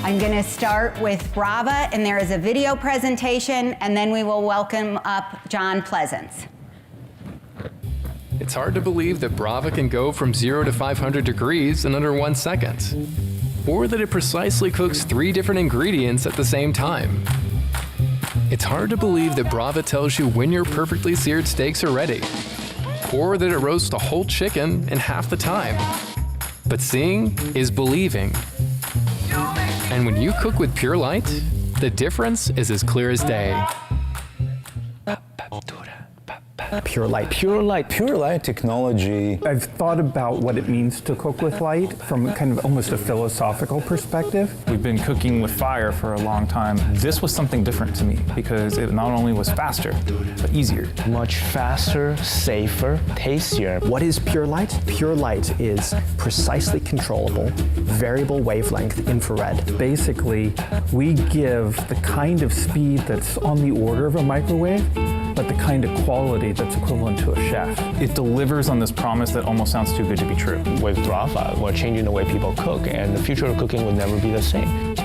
I'm going to start with Brava, and there is a video presentation, and then we will welcome up John Pleasance. It's hard to believe that Brava can go from 0 to 500 degrees in under 1 second, or that it precisely cooks 3 different ingredients at the same time. It's hard to believe that Brava tells you when your perfectly seared steaks are ready, or that it roasts a whole chicken in half the time. But seeing is believing. And when you cook with Pure Light, the difference is as clear as day. Pure Light. Pure Light technology. I've thought about what it means to cook with light from kind of almost a philosophical perspective. We've been cooking with fire for a long time. This was something different to me because it not only was faster, but easier. Much faster, safer, tastier. What is Pure Light? Pure Light is precisely controllable, variable wavelength infrared. Basically, we give the kind of speed that's on the order of a microwave, but the kind of quality that's equivalent to a chef. It delivers on this promise that almost sounds too good to be true. With Brava, we're changing the way people cook, and the future of cooking will never be the same.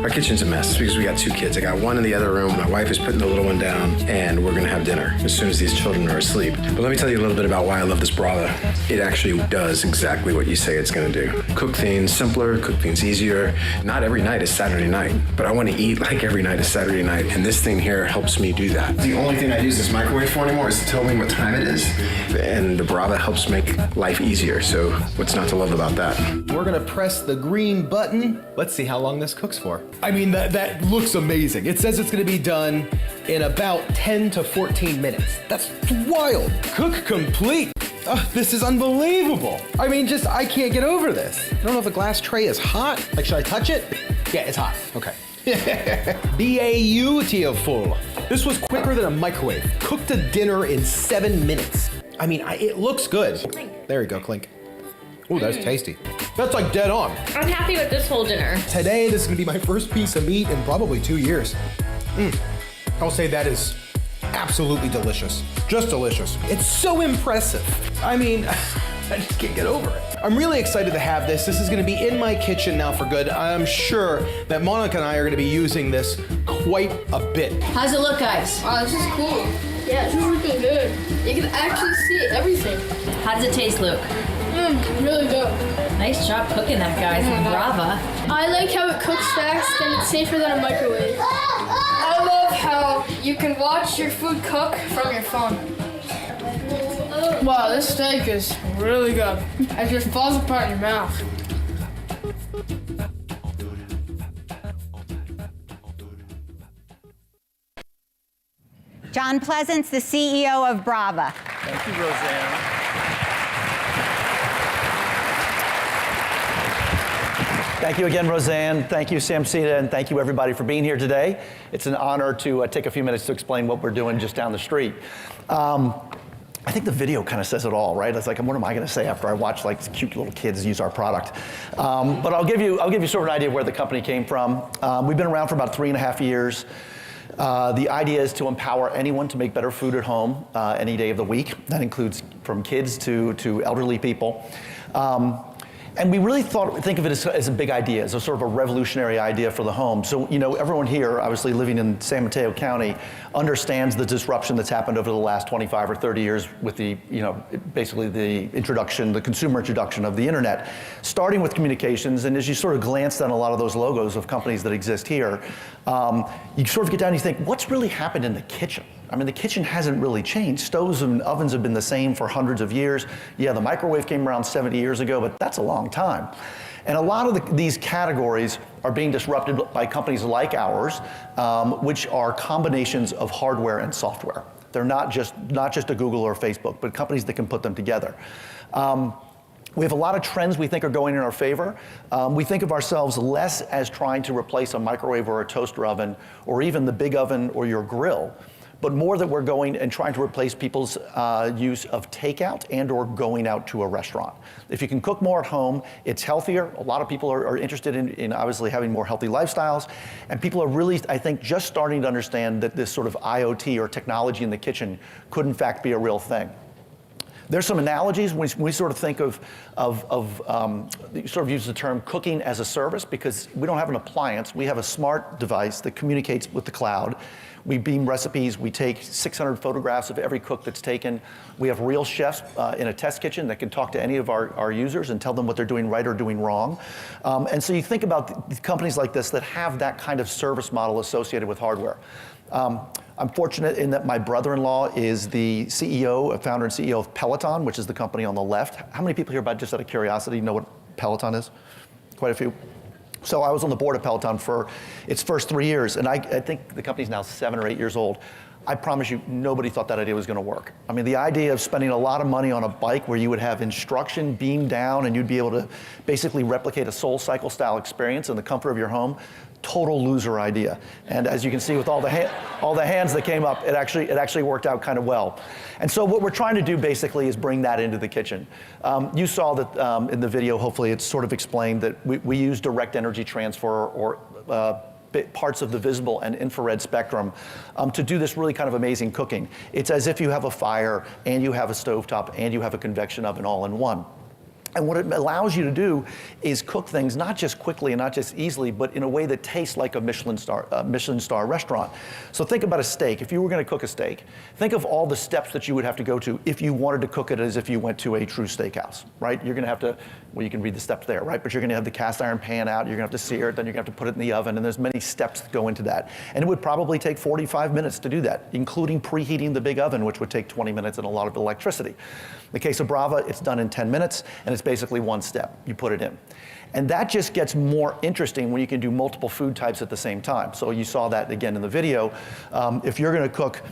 Our kitchen's a mess because we got 2 kids. I got one in the other room. My wife is putting the little one down, and we're gonna have dinner as soon as these children are asleep. But let me tell you a little bit about why I love this Brava. It actually does exactly what you say it's gonna do. Cook things simpler, cook things easier. Not every night is Saturday night, but I wanna eat like every night is Saturday night, and this thing here helps me do that. The only thing I use this microwave for anymore is to tell me what time it is, and the Brava helps make life easier, so what's not to love about that? We're gonna press the green button. Let's see how long this cooks for. I mean, that looks amazing. It says it's gonna be done in about 10 to 14 minutes. That's wild. Cook complete. Oh, this is unbelievable. I mean, I can't get over this. I don't know if a glass tray is hot. Like, should I touch it? Yeah, it's hot. Okay. Beautiful. This was quicker than a microwave. Cooked a dinner in 7 minutes. I mean, it looks good. There you go, Clink. Oh, that's tasty. That's like dead on. I'm happy with this whole dinner. Today, this is gonna be my first piece of meat in probably 2 years. I'll say that is absolutely delicious. Just delicious. It's so impressive. I mean, I just can't get over it. I'm really excited to have this. This is gonna be in my kitchen now for good. I'm sure that Monica and I are gonna be using this quite a bit. How's it look, guys? Wow, this is cool. Yeah, this is looking good. You can actually see everything. How does it taste, Luke? Really good. Nice job cooking that, guys, from Brava. I like how it cooks fast and it's safer than a microwave. I love how you can watch your food cook from your phone. Wow, this steak is really good. It just falls apart in your mouth. John Pleasance, the CEO of Brava. Thank you, Roseanne. Thank you again, Roseanne. Thank you, SAMCEDA, and thank you, everybody, for being here today. It's an honor to take a few minutes to explain what we're doing just down the street. I think the video kind of says it all, right? It's like, what am I going to say after I watch like cute little kids use our product? But I'll give you sort of an idea of where the company came from. We've been around for about 3.5 years. The idea is to empower anyone to make better food at home any day of the week. That includes from kids to elderly people. And we really think of it as a big idea, as a sort of a revolutionary idea for the home. So, you know, everyone here, obviously living in San Mateo County, understands the disruption that's happened over the last 25 or 30 years with the, you know, basically the introduction, the consumer introduction of the internet, starting with communications. And as you sort of glance down a lot of those logos of companies that exist here, you sort of get down and you think, what's really happened in the kitchen? I mean, the kitchen hasn't really changed. Stoves and ovens have been the same for hundreds of years. Yeah, the microwave came around 70 years ago, but that's a long time. And a lot of these categories are being disrupted by companies like ours, which are combinations of hardware and software. They're not just a Google or a Facebook, but companies that can put them together. We have a lot of trends we think are going in our favor. We think of ourselves less as trying to replace a microwave or a toaster oven, or even the big oven or your grill, but more that we're going and trying to replace people's use of takeout and or going out to a restaurant. If you can cook more at home, it's healthier. A lot of people are interested in obviously having more healthy lifestyles. And people are really, I think, just starting to understand that this sort of IoT or technology in the kitchen could in fact be a real thing. There's some analogies when we sort of think of sort of use the term cooking as a service, because we don't have an appliance, we have a smart device that communicates with the cloud. We beam recipes, we take 600 photographs of every cook that's taken. We have real chefs in a test kitchen that can talk to any of our users and tell them what they're doing right or doing wrong. And so you think about companies like this that have that kind of service model associated with hardware. I'm fortunate in that my brother-in-law is the CEO, founder and CEO of Peloton, which is the company on the left. How many people here, just out of curiosity, know what Peloton is? Quite a few. So I was on the board of Peloton for its first 3 years, and I think the company's now 7 or 8 years old. I promise you, nobody thought that idea was going to work. I mean, the idea of spending a lot of money on a bike where you would have instruction beamed down and you'd be able to basically replicate a SoulCycle style experience in the comfort of your home, total loser idea. And as you can see with all the hands that came up, it actually worked out kind of well. And so what we're trying to do basically is bring that into the kitchen. You saw that in the video, hopefully it's sort of explained that we use direct energy transfer or parts of the visible and infrared spectrum to do this really kind of amazing cooking. It's as if you have a fire and you have a stovetop and you have a convection oven all in one. And what it allows you to do is cook things not just quickly and not just easily, but in a way that tastes like a Michelin star restaurant. So think about a steak. If you were going to cook a steak, think of all the steps that you would have to go to if you wanted to cook it as if you went to a true steakhouse, right? You're going to have to, well, you can read the steps there, right? But you're going to have the cast iron pan out, you're going to have to sear it, then you're going to have to put it in the oven, and there's many steps that go into that. And it would probably take 45 minutes to do that, including preheating the big oven, which would take 20 minutes and a lot of electricity. In the case of Brava, it's done in 10 minutes, and it's basically one step. You put it in. And that just gets more interesting when you can do multiple food types at the same time. So you saw that again in the video. If you're going to cook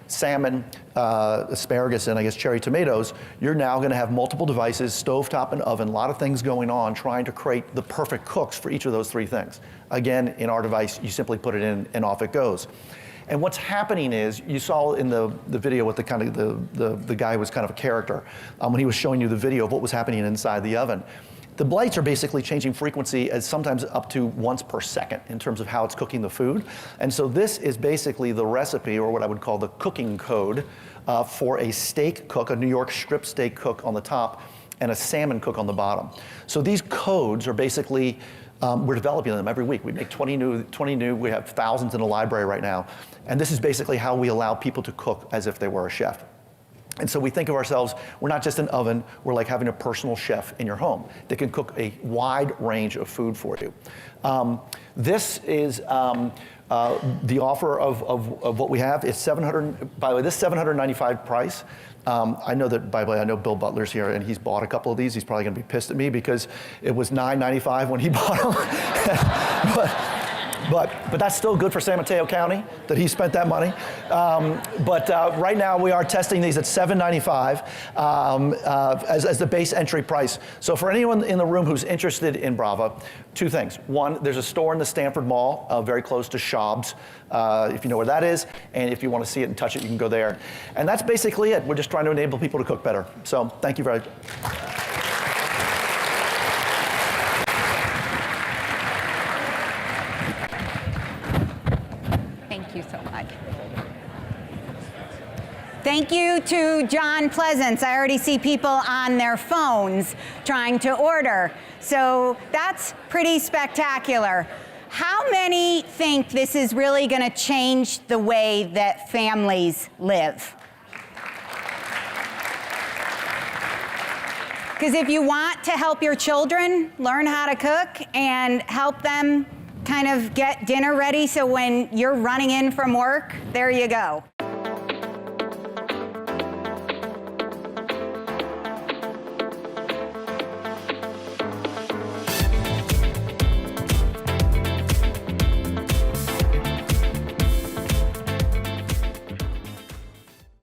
salmon, asparagus, and I guess cherry tomatoes, you're now going to have multiple devices, stovetop and oven, a lot of things going on, trying to create the perfect cooks for each of those three things. Again, in our device, you simply put it in and off it goes. And what's happening is, you saw in the video with the kind of the guy who was kind of a character, when he was showing you the video of what was happening inside the oven. The lights are basically changing frequency as sometimes up to once per second in terms of how it's cooking the food. And so this is basically the recipe, or what I would call the cooking code, for a steak cook, a New York strip steak cook on the top, and a salmon cook on the bottom. So these codes are basically, we're developing them every week. We make 20 new, we have thousands in the library right now. And this is basically how we allow people to cook as if they were a chef. And so we think of ourselves, we're not just an oven, we're like having a personal chef in your home that can cook a wide range of food for you. This is the offer of what we have. It's $700, by the way, this $795 price. I know that, by the way, I know Bill Butler's here and he's bought a couple of these. He's probably gonna be pissed at me because it was $9.95 when he bought them. But that's still good for San Mateo County that he spent that money. Right now we are testing these at $7.95 as the base entry price. So for anyone in the room who's interested in Brava, two things. One, there's a store in the Stanford Mall very close to Schaub's, if you know where that is. And if you want to see it and touch it, you can go there. And that's basically it. We're just trying to enable people to cook better. So thank you very much. Thank you to John Pleasance. I already see people on their phones trying to order. So that's pretty spectacular. How many think this is really going to change the way that families live? Because if you want to help your children learn how to cook and help them kind of get dinner ready so when you're running in from work, there you go.